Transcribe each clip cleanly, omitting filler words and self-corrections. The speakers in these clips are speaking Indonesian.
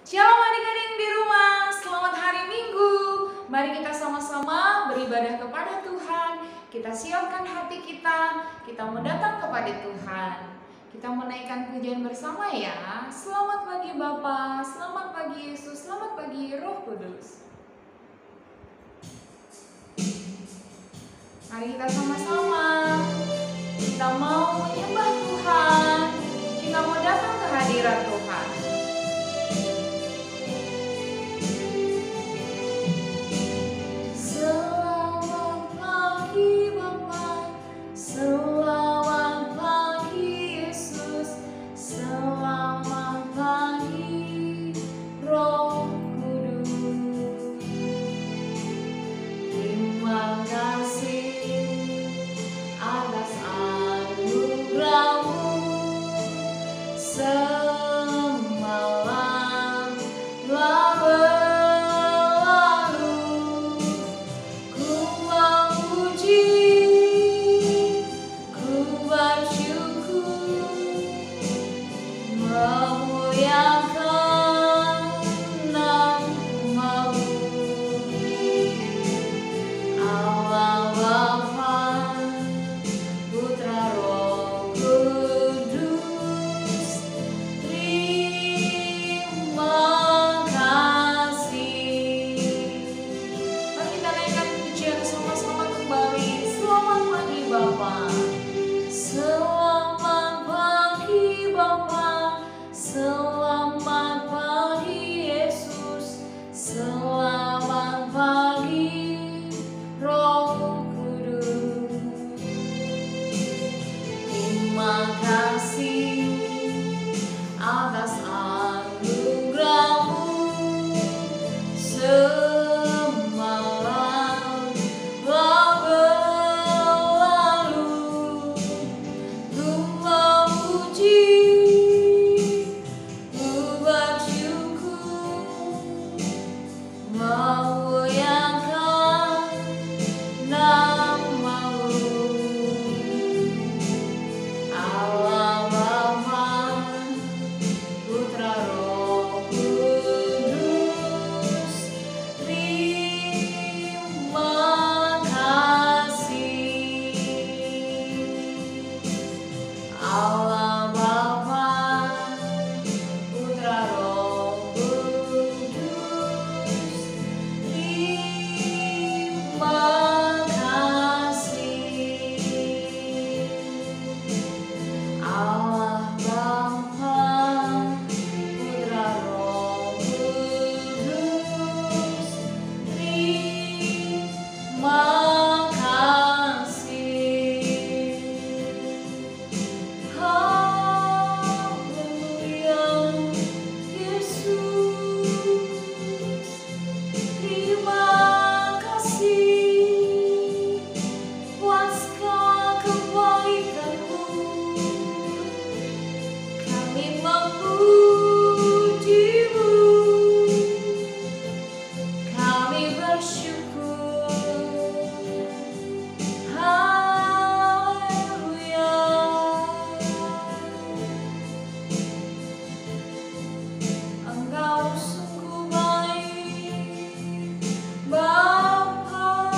Shalom adik-adik di rumah, selamat hari Minggu. Mari kita sama-sama beribadah kepada Tuhan. Kita siapkan hati kita mau datang kepada Tuhan. Kita menaikkan pujian bersama ya. Selamat pagi Bapa, selamat pagi Yesus, selamat pagi Roh Kudus. Mari kita sama-sama. Kita mau menyembah Tuhan. Kita mau datang ke hadirat Tuhan. Selamat pagi Yesus, selamat pagi Roh Kudus. Terima kasih atas anugerah-Mu. Semalam telah berlalu, ku memuji, bersyukur, memuliakan nama-Mu. Allah Bapa, Putra Roh Kudus, terima kasih. Mari kita naikkan pujian sama-sama kembali. Selamat pagi Bapa. Selamat pagi Bapa, selamat pagi Yesus, selamat pagi Roh Kudus. Terima kasih atas anugerah-Mu. Semalam telah berlalu, ku memuji, ku bersyukur, memuliakan nama-Mu. Allah Bapa, Putra Roh Kudus, terima kasih. Allah Bapa, Putra Roh Kudus, terima kasih. Allah Bapa, Putra Roh Kudus, terima kasih. Haleluya, Yesus, terima kasih buat segala kebaikan-Mu. Kami memuji-Mu, kami bersyukur. Haleluya. Engkau sungguh baik, Bapa.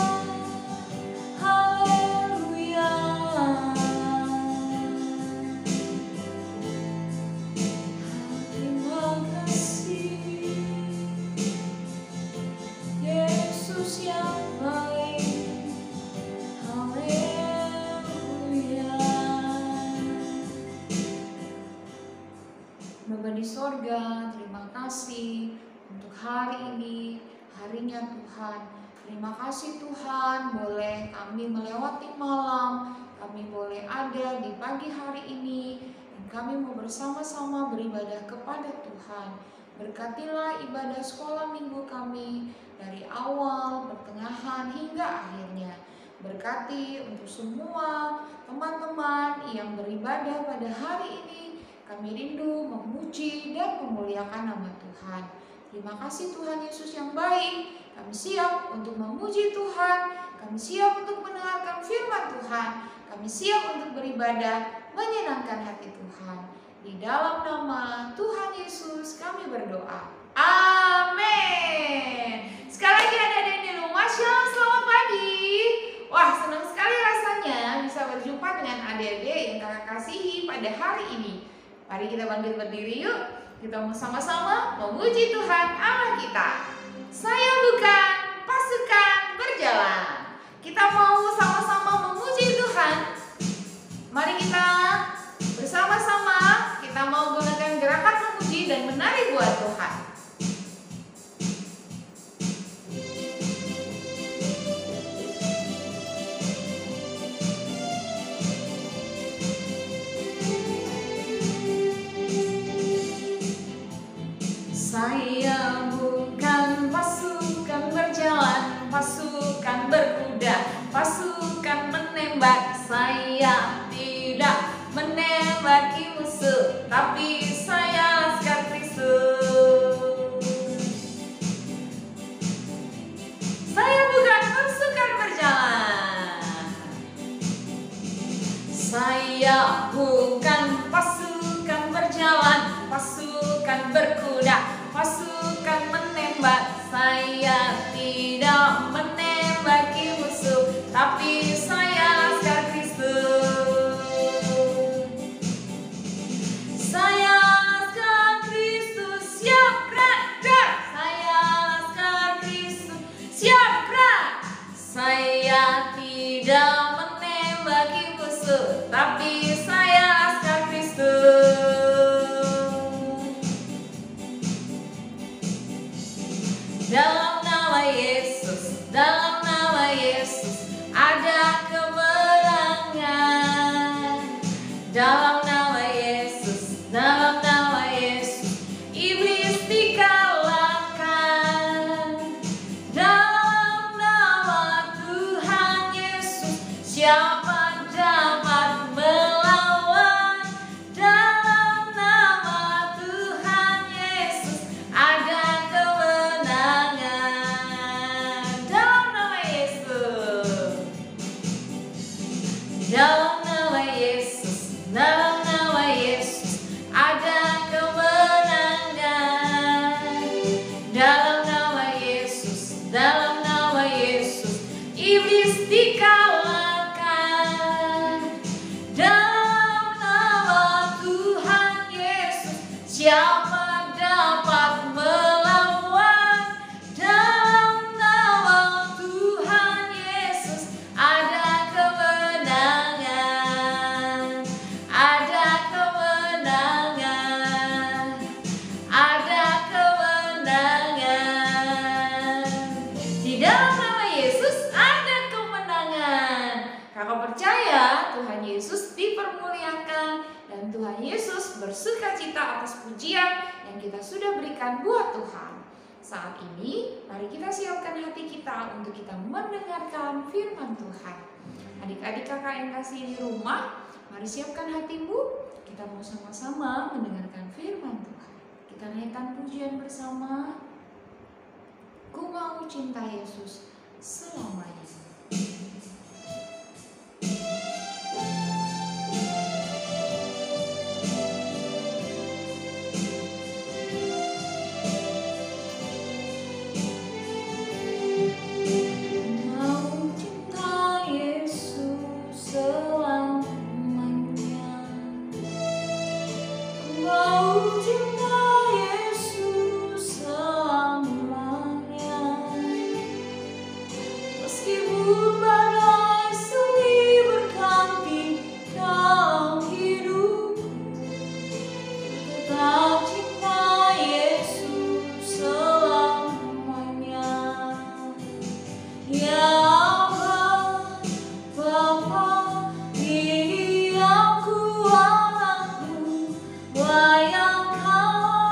Haleluya. Terima kasih Yesus yang baik. Haleluya. Bapa di sorga, terima kasih untuk hari ini, harinya Tuhan. Terima kasih Tuhan, boleh kami melewati malam, kami boleh ada di pagi hari ini, dan kami mau bersama-sama beribadah kepada Tuhan. Berkatilah ibadah sekolah minggu kami dari awal, pertengahan, hingga akhirnya. Berkati untuk semua teman-teman yang beribadah pada hari ini. Kami rindu memuji dan memuliakan nama Tuhan. Terima kasih Tuhan Yesus yang baik. Kami siap untuk memuji Tuhan. Kami siap untuk mendengarkan firman Tuhan. Kami siap untuk beribadah, menyenangkan hati Tuhan. Di dalam nama Tuhan Yesus kami berdoa. Amin. Sekali lagi adik-adik di rumah, shalom, selamat pagi. Wah, senang sekali rasanya bisa berjumpa dengan adik-adik yang kakak kasihi pada hari ini. Mari kita bangkit berdiri yuk. Kita mau sama-sama memuji Tuhan Allah kita. Saya bukan pasukan berjalan. Kita mau sama-sama memuji Tuhan. Mari kita bersama-sama, kita mau gunakan gerakan memuji dan menari buat Tuhan. Saya bukan pasukan berjalan, pasukan berkuda, pasukan menembak. Saya tidak menembaki musuh, tapi saya laskar Kristus. Saya bukan pasukan berjalan. Saya bukan pasukan berjalan, pasukan berkuda, pasukan menembak. Saya tidak menembaki musuh, tapi saya laskar Kristus. Saya laskar Kristus, siap gerak. Saya laskar Kristus, siap gerak. Saya tidak menembaki musuh, tapi saya laskar Kristus. Dalam nama Yesus, dalam nama Yesus ada kemenangan. Dalam nama Yesus, dalam nama Yesus iblis dikalahkan. Dalam nama Tuhan Yesus siapa dapat melawan? Dalam nama Tuhan Yesus ada dalam nama Yesus, dalam nama Yesus ada kemenangan. Dalam nama Yesus, dalam nama Yesus iblis dikalahkan. Dalam nama Tuhan Yesus siapa dapat melawan? Dalam nama Tuhan Yesus ada percaya Tuhan Yesus dipermuliakan dan Tuhan Yesus bersukacita atas pujian yang kita sudah berikan buat Tuhan. Saat ini mari kita siapkan hati kita untuk kita mendengarkan firman Tuhan. Adik-adik kakak yang kasih di rumah, mari siapkan hatimu. Kita mau sama-sama mendengarkan firman Tuhan. Kita naikkan pujian bersama. Ku mau cinta Yesus selamanya. Wayang kau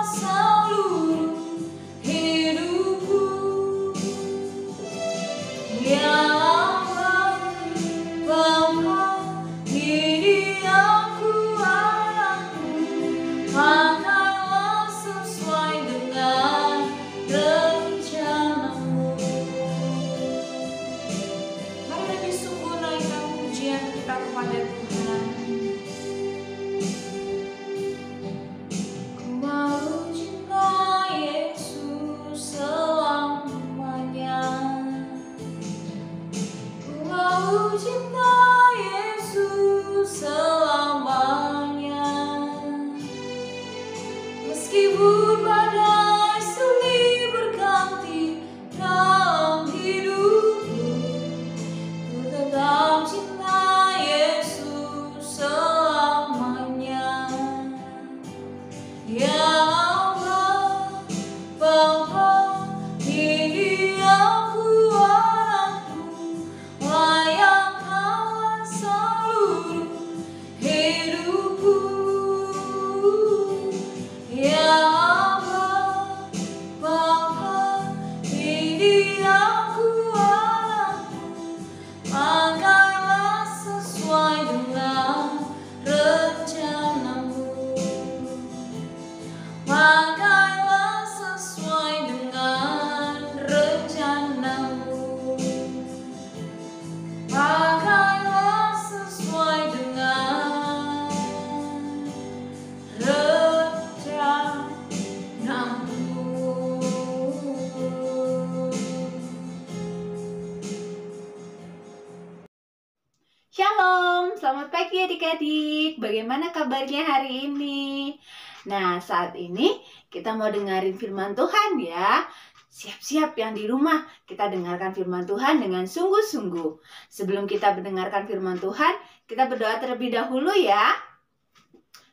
adik-adik, bagaimana kabarnya hari ini? Nah, saat ini kita mau dengerin firman Tuhan ya. Siap-siap yang di rumah, kita dengarkan firman Tuhan dengan sungguh-sungguh. Sebelum kita mendengarkan firman Tuhan, kita berdoa terlebih dahulu ya.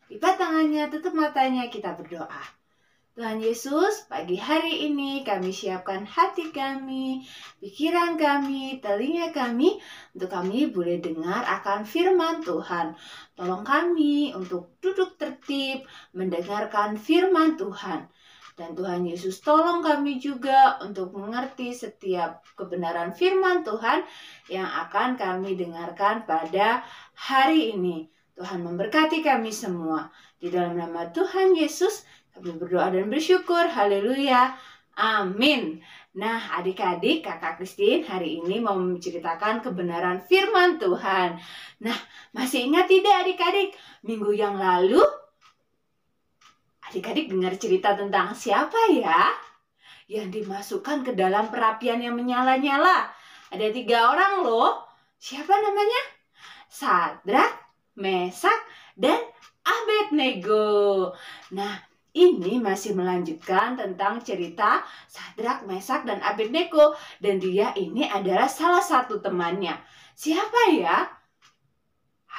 Lipat tangannya, tutup matanya, kita berdoa. Tuhan Yesus, pagi hari ini kami siapkan hati kami, pikiran kami, telinga kami, untuk kami boleh dengar akan firman Tuhan. Tolong kami untuk duduk tertib, mendengarkan firman Tuhan. Dan Tuhan Yesus tolong kami juga untuk mengerti setiap kebenaran firman Tuhan yang akan kami dengarkan pada hari ini. Tuhan memberkati kami semua. Di dalam nama Tuhan Yesus, kami berdoa dan bersyukur. Haleluya. Amin. Nah, adik-adik, Kakak Christine hari ini mau menceritakan kebenaran firman Tuhan. Nah, masih ingat tidak adik-adik? Minggu yang lalu, adik-adik dengar cerita tentang siapa ya? Yang dimasukkan ke dalam perapian yang menyala-nyala. Ada 3 orang loh. Siapa namanya? Sadrak, Mesak, dan Abednego. Nah, ini masih melanjutkan tentang cerita Sadrak, Mesak, dan Abednego. Dan dia ini adalah salah satu temannya. Siapa ya?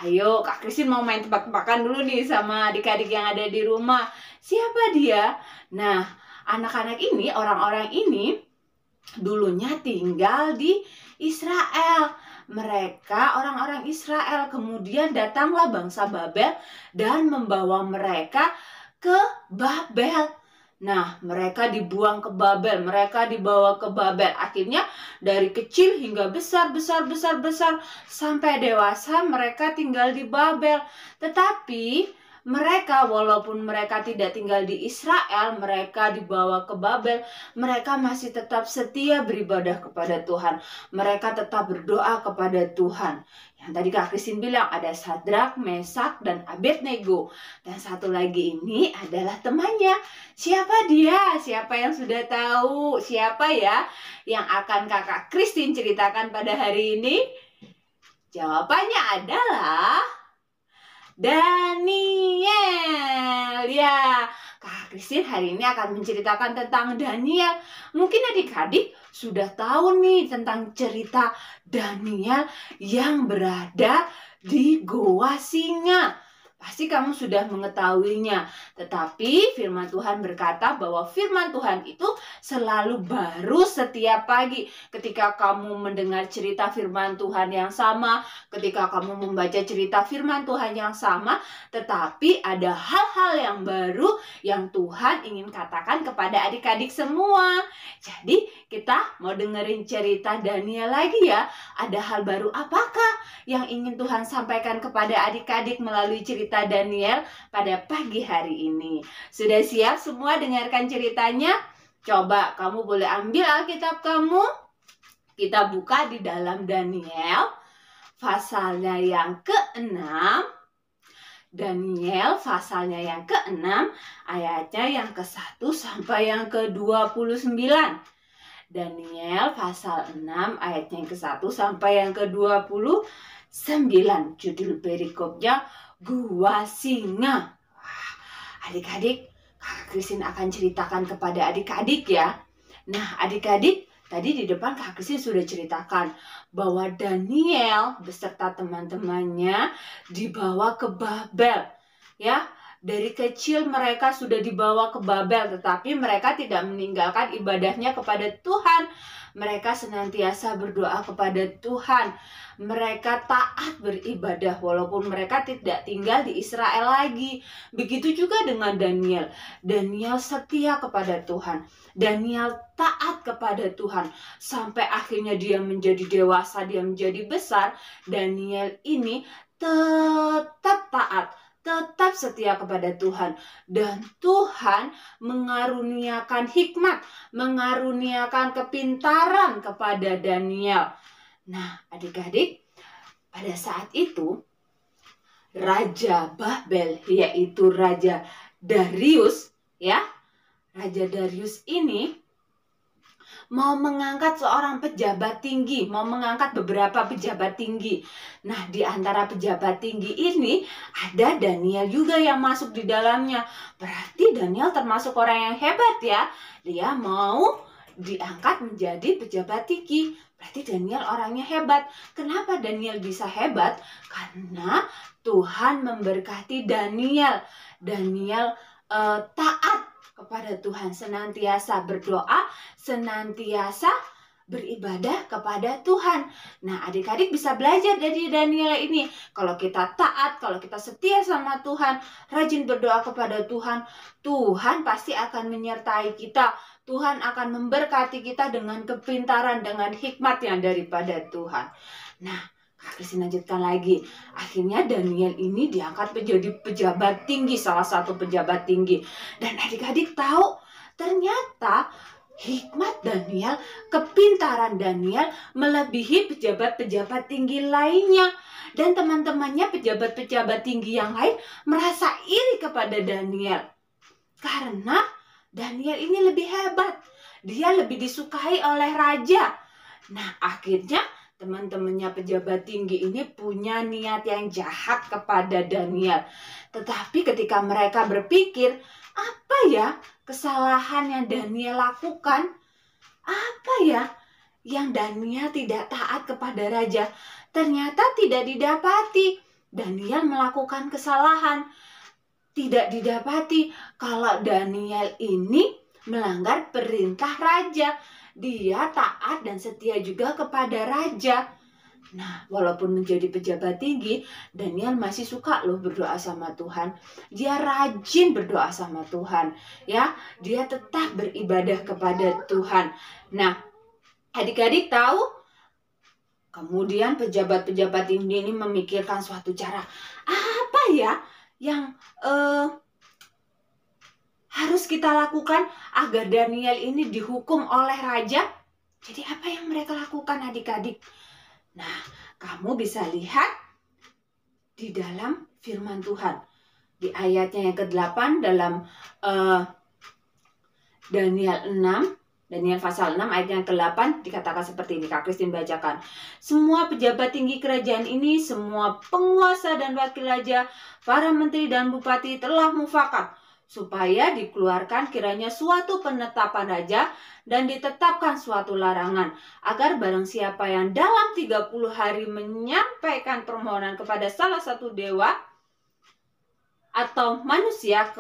Ayo, Kak Christine mau main tebak-tebakan dulu nih sama adik-adik yang ada di rumah. Siapa dia? Nah, anak-anak ini, orang-orang ini dulunya tinggal di Israel. Mereka orang-orang Israel, kemudian datanglah bangsa Babel dan membawa mereka ke Babel. Nah, mereka dibuang ke Babel, mereka dibawa ke Babel. Akhirnya dari kecil hingga besar sampai dewasa mereka tinggal di Babel. Tetapi mereka, walaupun mereka tidak tinggal di Israel, mereka dibawa ke Babel, mereka masih tetap setia beribadah kepada Tuhan. Mereka tetap berdoa kepada Tuhan. Yang tadi Kak Christine bilang ada Sadrak, Mesak, dan Abednego. Dan satu lagi ini adalah temannya. Siapa dia? Siapa yang sudah tahu? Siapa ya yang akan Kakak Christine ceritakan pada hari ini? Jawabannya adalah Daniel. Ya, Kak Christine hari ini akan menceritakan tentang Daniel. Mungkin adik-adik sudah tahu nih tentang cerita Daniel yang berada di Goa Singa. Pasti kamu sudah mengetahuinya. Tetapi firman Tuhan berkata bahwa firman Tuhan itu selalu baru setiap pagi. Ketika kamu mendengar cerita firman Tuhan yang sama, ketika kamu membaca cerita firman Tuhan yang sama, tetapi ada hal-hal yang baru yang Tuhan ingin katakan kepada adik-adik semua. Jadi kita mau dengerin cerita Daniel lagi ya. Ada hal baru apakah yang ingin Tuhan sampaikan kepada adik-adik melalui cerita Daniel pada pagi hari ini? Sudah siap semua dengarkan ceritanya? Coba kamu boleh ambil Alkitab kamu. Kita buka di dalam Daniel pasalnya yang ke-6. Daniel pasalnya yang ke-6, ayatnya yang ke-1 sampai yang ke-29. Daniel pasal 6 ayatnya yang ke-1 sampai yang ke-29. Judul perikopnya Gua Singa. Wah, adik-adik, Kak Christine akan ceritakan kepada adik-adik ya. Nah, adik-adik, tadi di depan Kak Christine sudah ceritakan bahwa Daniel beserta teman-temannya dibawa ke Babel. Ya, dari kecil mereka sudah dibawa ke Babel, tetapi mereka tidak meninggalkan ibadahnya kepada Tuhan. Mereka senantiasa berdoa kepada Tuhan. Mereka taat beribadah walaupun mereka tidak tinggal di Israel lagi. Begitu juga dengan Daniel. Daniel setia kepada Tuhan. Daniel taat kepada Tuhan. Sampai akhirnya dia menjadi dewasa, dia menjadi besar. Daniel ini tetap taat, tetap setia kepada Tuhan. Dan Tuhan mengaruniakan hikmat, mengaruniakan kepintaran kepada Daniel. Nah, adik-adik, pada saat itu Raja Babel, yaitu Raja Darius, ya. Raja Darius ini mau mengangkat seorang pejabat tinggi, mau mengangkat beberapa pejabat tinggi. Nah, di antara pejabat tinggi ini ada Daniel juga yang masuk di dalamnya. Berarti Daniel termasuk orang yang hebat ya. Dia mau diangkat menjadi pejabat tinggi. Berarti Daniel orangnya hebat. Kenapa Daniel bisa hebat? Karena Tuhan memberkati Daniel. Daniel taat kepada Tuhan, senantiasa berdoa, senantiasa beribadah kepada Tuhan. Nah, adik-adik bisa belajar dari Daniel ini. Kalau kita taat, kalau kita setia sama Tuhan, rajin berdoa kepada Tuhan, Tuhan pasti akan menyertai kita. Tuhan akan memberkati kita dengan kepintaran, dengan hikmat yang daripada Tuhan. Nah, Kak Christine lanjutkan lagi. Akhirnya Daniel ini diangkat menjadi pejabat tinggi, salah satu pejabat tinggi. Dan adik-adik tahu, ternyata hikmat Daniel, kepintaran Daniel melebihi pejabat-pejabat tinggi lainnya. Dan teman-temannya pejabat-pejabat tinggi yang lain merasa iri kepada Daniel. Karena Daniel ini lebih hebat. Dia lebih disukai oleh raja. Nah, akhirnya teman-temannya pejabat tinggi ini punya niat yang jahat kepada Daniel. Tetapi ketika mereka berpikir, apa ya kesalahan yang Daniel lakukan? Apa ya yang Daniel tidak taat kepada raja? Ternyata tidak didapati. Daniel melakukan kesalahan. Tidak didapati kalau Daniel ini melanggar perintah raja. Dia taat dan setia juga kepada raja. Nah, walaupun menjadi pejabat tinggi, Daniel masih suka loh berdoa sama Tuhan. Dia rajin berdoa sama Tuhan, ya. Dia tetap beribadah kepada Tuhan. Nah, adik-adik tahu, kemudian pejabat-pejabat tinggi ini memikirkan suatu cara. Apa ya yang harus kita lakukan agar Daniel ini dihukum oleh raja? Jadi apa yang mereka lakukan adik-adik? Nah, kamu bisa lihat di dalam firman Tuhan. Di ayatnya yang ke-8 dalam Daniel 6, Daniel pasal 6 ayat yang ke-8 dikatakan seperti ini. Kak Christine bacakan. Semua pejabat tinggi kerajaan ini, semua penguasa dan wakil raja, para menteri dan bupati telah mufakat supaya dikeluarkan kiranya suatu penetapan raja dan ditetapkan suatu larangan agar barang siapa yang dalam 30 hari menyampaikan permohonan kepada salah satu dewa atau manusia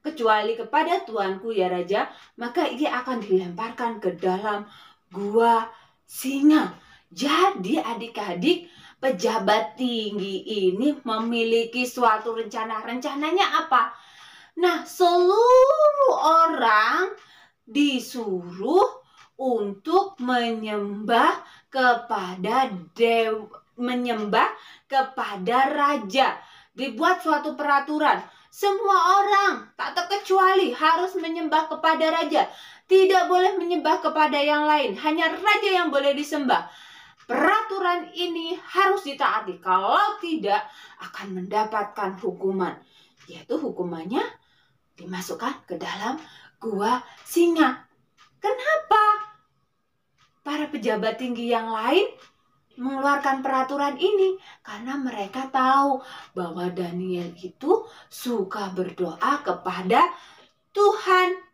kecuali kepada tuanku ya raja, maka ia akan dilemparkan ke dalam gua singa. Jadi adik-adik, pejabat tinggi ini memiliki suatu rencana. Rencananya apa? Nah, seluruh orang disuruh untuk menyembah kepada raja. Dibuat suatu peraturan. Semua orang tak terkecuali harus menyembah kepada raja. Tidak boleh menyembah kepada yang lain. Hanya raja yang boleh disembah. Peraturan ini harus ditaati. Kalau tidak, akan mendapatkan hukuman. Yaitu hukumannya dimasukkan ke dalam gua singa. Kenapa para pejabat tinggi yang lain mengeluarkan peraturan ini? Karena mereka tahu bahwa Daniel itu suka berdoa kepada Tuhan.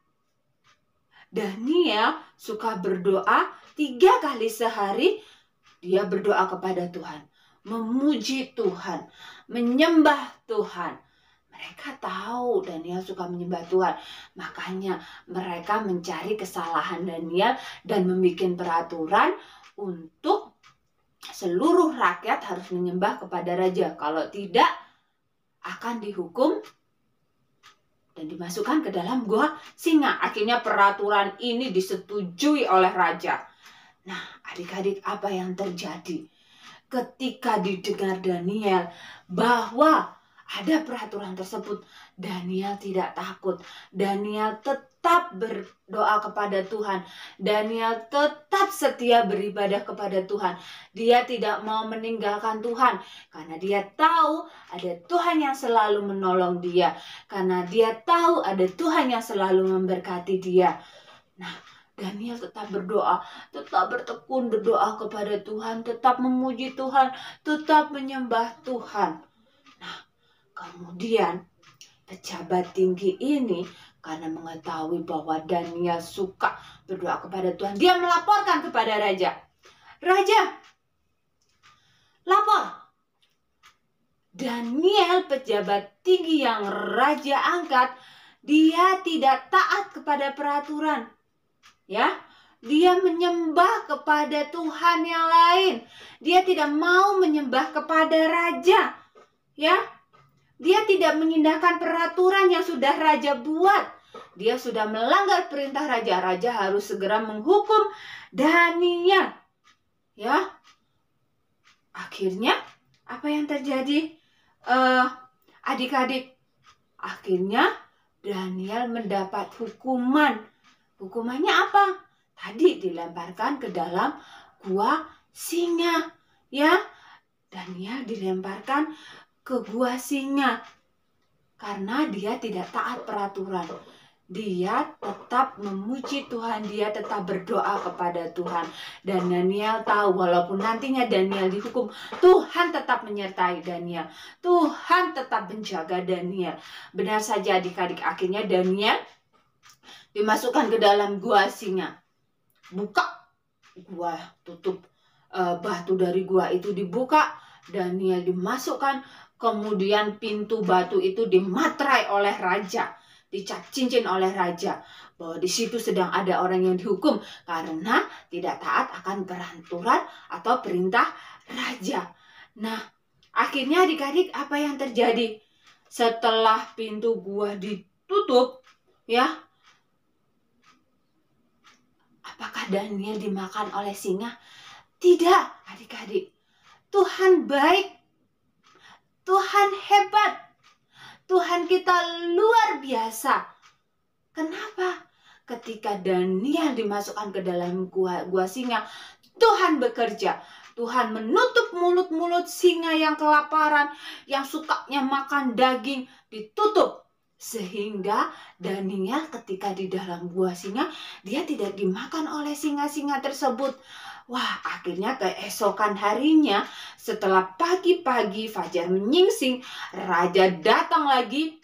Daniel suka berdoa 3 kali sehari. Dia berdoa kepada Tuhan, memuji Tuhan, menyembah Tuhan. Mereka tahu Daniel suka menyembah Tuhan. Makanya mereka mencari kesalahan Daniel dan membuat peraturan untuk seluruh rakyat harus menyembah kepada raja. Kalau tidak, akan dihukum dan dimasukkan ke dalam gua singa. Akhirnya peraturan ini disetujui oleh raja. Nah, adik-adik, apa yang terjadi ketika didengar Daniel bahwa ada peraturan tersebut? Daniel tidak takut. Daniel tetap berdoa kepada Tuhan. Daniel tetap setia beribadah kepada Tuhan. Dia tidak mau meninggalkan Tuhan. Karena dia tahu ada Tuhan yang selalu menolong dia. Karena dia tahu ada Tuhan yang selalu memberkati dia. Nah, Daniel tetap berdoa, tetap bertekun berdoa kepada Tuhan, tetap memuji Tuhan, tetap menyembah Tuhan. Nah, kemudian pejabat tinggi ini karena mengetahui bahwa Daniel suka berdoa kepada Tuhan, dia melaporkan kepada raja. Raja, lapor. Daniel, pejabat tinggi yang raja angkat, dia tidak taat kepada peraturan. Ya, dia menyembah kepada Tuhan yang lain. Dia tidak mau menyembah kepada raja. Ya, dia tidak mengindahkan peraturan yang sudah raja buat. Dia sudah melanggar perintah raja. Raja harus segera menghukum Daniel. Ya, akhirnya apa yang terjadi? Adik-adik, akhirnya Daniel mendapat hukuman. Hukumannya apa? Tadi dilemparkan ke dalam gua singa. Ya, Daniel dilemparkan ke gua singa karena dia tidak taat peraturan. Dia tetap memuji Tuhan, dia tetap berdoa kepada Tuhan. Dan Daniel tahu walaupun nantinya Daniel dihukum, Tuhan tetap menyertai Daniel. Tuhan tetap menjaga Daniel. Benar saja adik-adik, akhirnya Daniel dimasukkan ke dalam gua singa. Buka gua, tutup batu dari gua itu dibuka. Daniel dimasukkan, kemudian pintu batu itu dimatrai oleh raja. Dicap cincin oleh raja bahwa di situ sedang ada orang yang dihukum karena tidak taat akan peraturan atau perintah raja. Nah, akhirnya adik-adik apa yang terjadi? Setelah pintu gua ditutup, ya, apakah Daniel dimakan oleh singa? Tidak, adik-adik. Tuhan baik. Tuhan hebat. Tuhan kita luar biasa. Kenapa? Ketika Daniel dimasukkan ke dalam gua singa, Tuhan bekerja. Tuhan menutup mulut-mulut singa yang kelaparan, yang sukanya makan daging, ditutup. Sehingga Daniel ketika di dalam gua singa, dia tidak dimakan oleh singa-singa tersebut. Wah, akhirnya keesokan harinya setelah pagi-pagi fajar menyingsing, raja datang lagi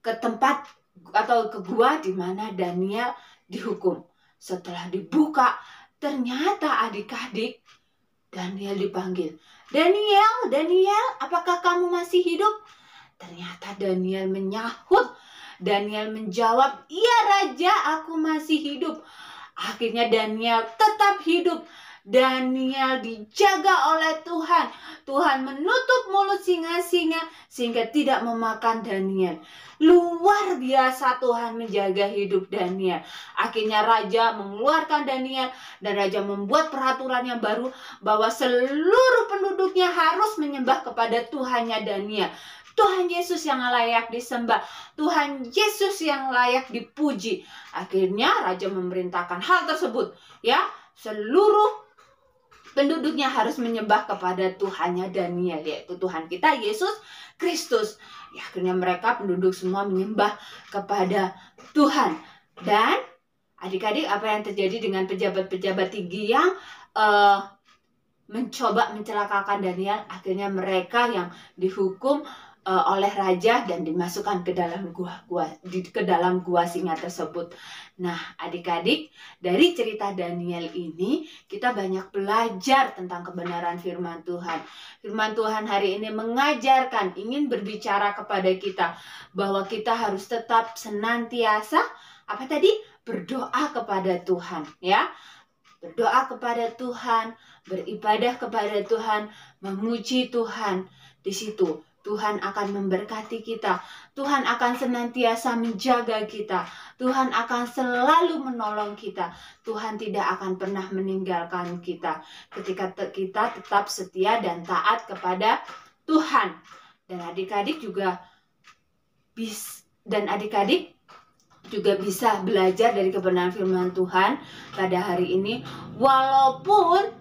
ke tempat atau ke gua di mana Daniel dihukum. Setelah dibuka, ternyata adik-adik Daniel dipanggil. Daniel, Daniel, apakah kamu masih hidup? Ternyata Daniel menyahut. Daniel menjawab, "Iya raja, aku masih hidup." Akhirnya Daniel tetap hidup. Daniel dijaga oleh Tuhan. Tuhan menutup mulut singa-singa sehingga tidak memakan Daniel. Luar biasa Tuhan menjaga hidup Daniel. Akhirnya raja mengeluarkan Daniel dan raja membuat peraturan yang baru bahwa seluruh penduduknya harus menyembah kepada Tuhannya Daniel. Tuhan Yesus yang layak disembah. Tuhan Yesus yang layak dipuji. Akhirnya raja memerintahkan hal tersebut. Ya, seluruh penduduknya harus menyembah kepada Tuhannya Daniel, yaitu Tuhan kita Yesus Kristus. Ya, akhirnya mereka penduduk semua menyembah kepada Tuhan. Dan adik-adik, apa yang terjadi dengan pejabat-pejabat tinggi yang mencoba mencelakakan Daniel? Akhirnya mereka yang dihukum oleh raja dan dimasukkan ke dalam gua singa tersebut. Nah, adik-adik, dari cerita Daniel ini kita banyak belajar tentang kebenaran firman Tuhan. Firman Tuhan hari ini mengajarkan, ingin berbicara kepada kita bahwa kita harus tetap senantiasa berdoa kepada Tuhan, ya. Berdoa kepada Tuhan, beribadah kepada Tuhan, memuji Tuhan. Di situ Tuhan akan memberkati kita. Tuhan akan senantiasa menjaga kita. Tuhan akan selalu menolong kita. Tuhan tidak akan pernah meninggalkan kita ketika kita tetap setia dan taat kepada Tuhan. Dan adik-adik juga bisa belajar dari kebenaran firman Tuhan pada hari ini. Walaupun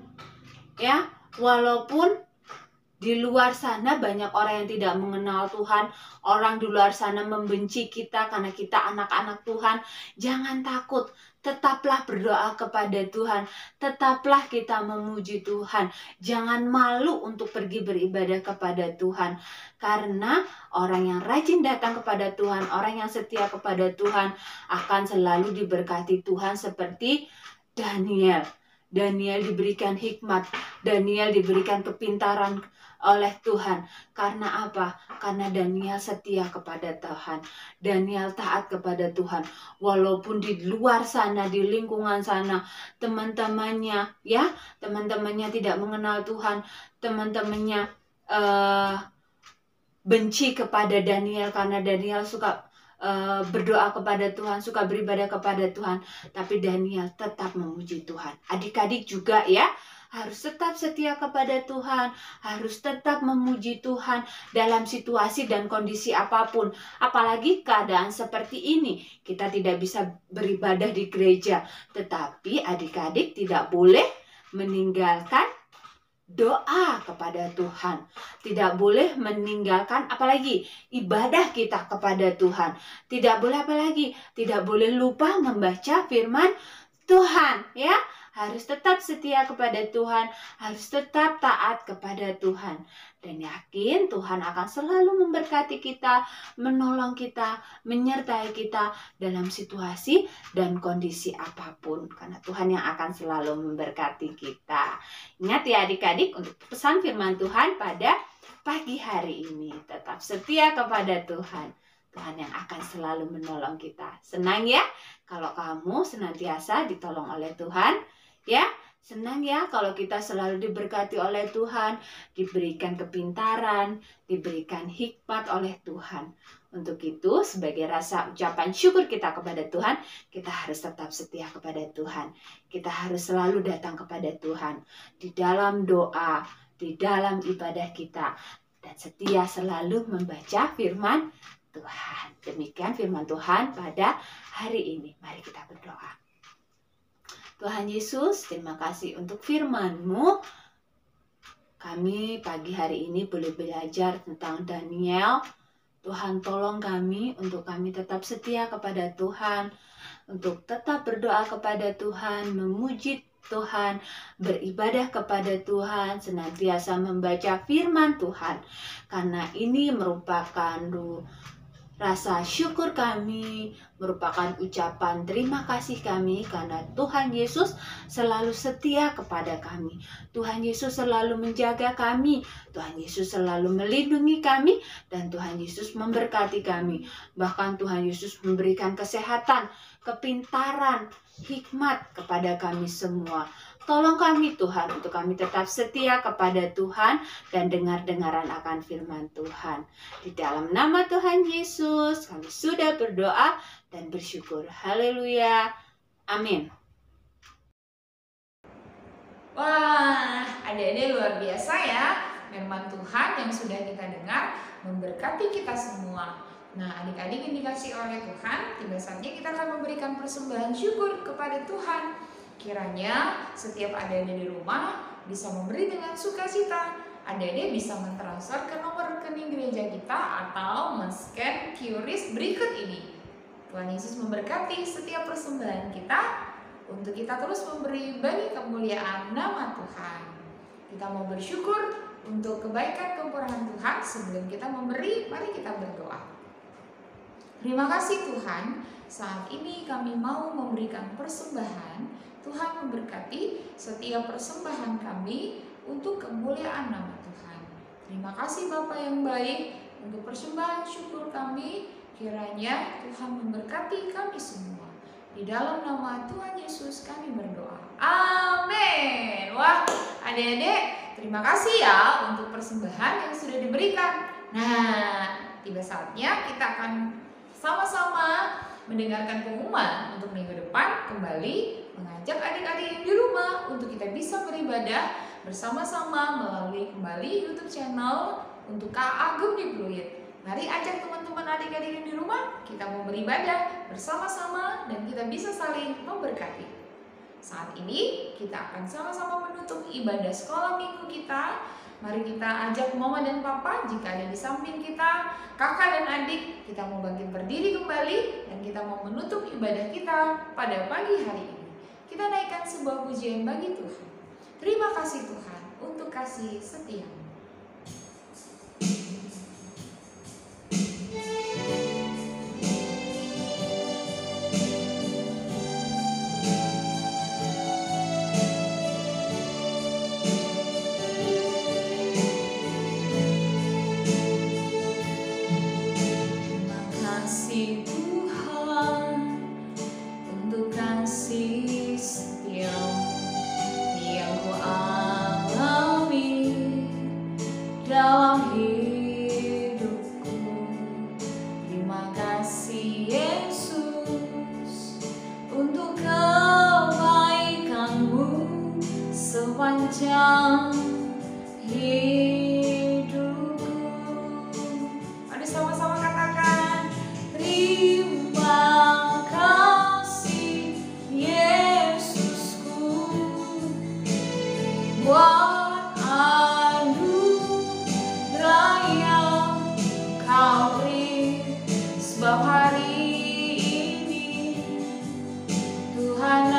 Di luar sana banyak orang yang tidak mengenal Tuhan. Orang di luar sana membenci kita karena kita anak-anak Tuhan. Jangan takut. Tetaplah berdoa kepada Tuhan. Tetaplah kita memuji Tuhan. Jangan malu untuk pergi beribadah kepada Tuhan. Karena orang yang rajin datang kepada Tuhan, orang yang setia kepada Tuhan akan selalu diberkati Tuhan seperti Daniel. Daniel diberikan hikmat. Daniel diberikan kepintaran oleh Tuhan. Karena apa? Karena Daniel setia kepada Tuhan. Daniel taat kepada Tuhan. Walaupun di luar sana, di lingkungan sana, teman-temannya tidak mengenal Tuhan, teman-temannya benci kepada Daniel karena Daniel suka berdoa kepada Tuhan, suka beribadah kepada Tuhan, tapi Daniel tetap memuji Tuhan. Adik-adik juga ya, harus tetap setia kepada Tuhan, harus tetap memuji Tuhan dalam situasi dan kondisi apapun. Apalagi keadaan seperti ini, kita tidak bisa beribadah di gereja, tetapi adik-adik tidak boleh meninggalkan doa kepada Tuhan. Tidak boleh meninggalkan apalagi ibadah kita kepada Tuhan. Tidak boleh apalagi, tidak boleh lupa membaca firman Tuhan, ya. Harus tetap setia kepada Tuhan, harus tetap taat kepada Tuhan. Dan yakin Tuhan akan selalu memberkati kita, menolong kita, menyertai kita dalam situasi dan kondisi apapun. Karena Tuhan yang akan selalu memberkati kita. Ingat ya adik-adik untuk pesan firman Tuhan pada pagi hari ini. Tetap setia kepada Tuhan. Tuhan yang akan selalu menolong kita. Senang ya kalau kamu senantiasa ditolong oleh Tuhan. Ya, senang ya kalau kita selalu diberkati oleh Tuhan, diberikan kepintaran, diberikan hikmat oleh Tuhan. Untuk itu, sebagai rasa ucapan syukur kita kepada Tuhan, kita harus tetap setia kepada Tuhan. Kita harus selalu datang kepada Tuhan di dalam doa, di dalam ibadah kita, dan setia selalu membaca firman Tuhan. Demikian firman Tuhan pada hari ini. Mari kita berdoa. Tuhan Yesus, terima kasih untuk firman-Mu. Kami pagi hari ini boleh belajar tentang Daniel. Tuhan tolong kami untuk kami tetap setia kepada Tuhan, untuk tetap berdoa kepada Tuhan, memuji Tuhan, beribadah kepada Tuhan, senantiasa membaca firman Tuhan. Karena ini merupakan rasa syukur kami, merupakan ucapan terima kasih kami karena Tuhan Yesus selalu setia kepada kami. Tuhan Yesus selalu menjaga kami, Tuhan Yesus selalu melindungi kami, dan Tuhan Yesus memberkati kami. Bahkan Tuhan Yesus memberikan kesehatan, kepintaran, hikmat kepada kami semua. Tolong kami Tuhan untuk kami tetap setia kepada Tuhan dan dengar-dengaran akan firman Tuhan. Di dalam nama Tuhan Yesus kami sudah berdoa dan bersyukur. Haleluya. Amin. Wah, adik-adik luar biasa ya. Firman Tuhan yang sudah kita dengar memberkati kita semua. Nah, adik-adik yang dikasih oleh Tuhan, tiba saatnya kita akan memberikan persembahan syukur kepada Tuhan. Kiranya setiap adik-adik di rumah bisa memberi dengan sukacita. Adik-adik bisa mentransfer ke nomor rekening gereja kita atau men-scan QRIS berikut ini. Tuhan Yesus memberkati setiap persembahan kita untuk kita terus memberi bagi kemuliaan nama Tuhan. Kita mau bersyukur untuk kebaikan kemurahan Tuhan. Sebelum kita memberi, mari kita berdoa. Terima kasih Tuhan, saat ini kami mau memberikan persembahan. Tuhan memberkati setiap persembahan kami untuk kemuliaan nama Tuhan. Terima kasih Bapa yang baik untuk persembahan syukur kami. Kiranya Tuhan memberkati kami semua. Di dalam nama Tuhan Yesus kami berdoa. Amin. Wah, adik-adik, terima kasih ya untuk persembahan yang sudah diberikan. Nah, tiba saatnya kita akan sama-sama mendengarkan pengumuman untuk minggu depan. Kembali mengajak adik-adik yang di rumah untuk kita bisa beribadah bersama-sama melalui kembali YouTube channel untuk Kak Agum di Pluit. Mari ajak teman-teman adik-adik yang di rumah, kita mau beribadah bersama-sama dan kita bisa saling memberkati. Saat ini kita akan sama-sama menutup ibadah sekolah minggu kita Mari kita ajak mama dan papa jika ada di samping kita, kakak dan adik, kita mau bangkit berdiri kembali dan kita mau menutup ibadah kita pada pagi hari ini. Kita naikkan sebuah pujian bagi Tuhan. Terima kasih Tuhan untuk kasih setia-Mu. Sepanjang hidupku. Mari sama-sama katakan, terima kasih Yesusku buat anugerah yang Kau beri, sebab hari ini Tuhan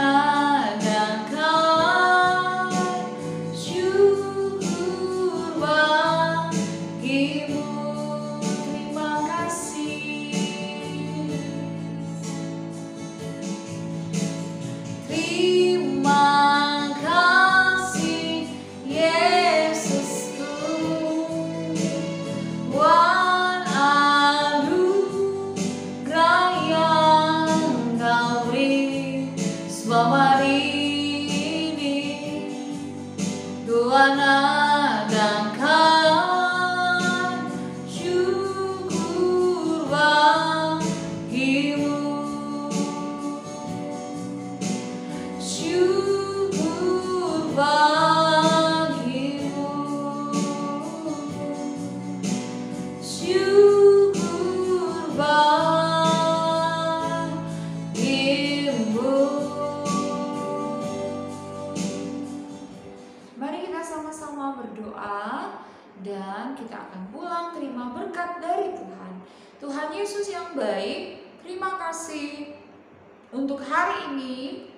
Tuhan adakan syukur bagimu, syukur bagimu, syukur bagimu. Mari kita sama-sama berdoa dan kita akan pulang terima berkat dari Tuhan. Tuhan Yesus yang baik, terima kasih untuk hari ini.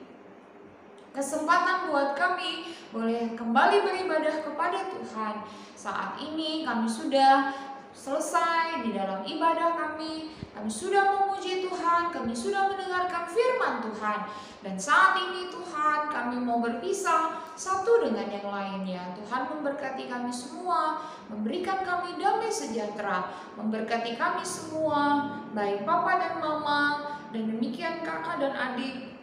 Kesempatan buat kami boleh kembali beribadah kepada Tuhan. Saat ini kami sudah selesai di dalam ibadah kami sudah memuji Tuhan, kami sudah mendengarkan firman Tuhan. Dan saat ini Tuhan, kami mau berpisah satu dengan yang lainnya. Tuhan memberkati kami semua, memberikan kami damai sejahtera, memberkati kami semua, baik papa dan mama, dan demikian kakak dan adik,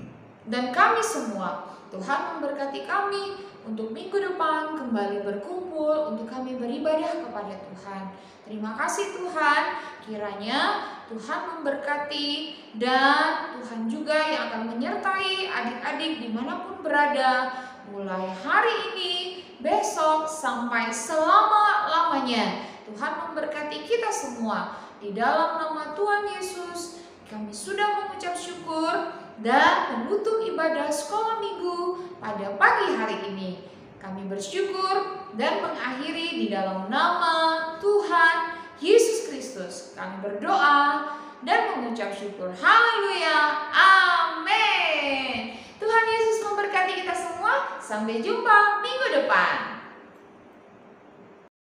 dan kami semua. Tuhan memberkati kami untuk minggu depan kembali berkumpul untuk kami beribadah kepada Tuhan. Terima kasih Tuhan, kiranya Tuhan memberkati dan Tuhan juga yang akan menyertai adik-adik dimanapun berada mulai hari ini, besok, sampai selama-lamanya. Tuhan memberkati kita semua. Di dalam nama Tuhan Yesus kami sudah mengucap syukur dan menutup ibadah sekolah minggu pada pagi hari ini. Kami bersyukur dan mengakhiri di dalam nama Tuhan Yesus Kristus. Kami berdoa dan mengucap syukur. Haleluya. Amin. Tuhan Yesus memberkati kita semua. Sampai jumpa minggu depan.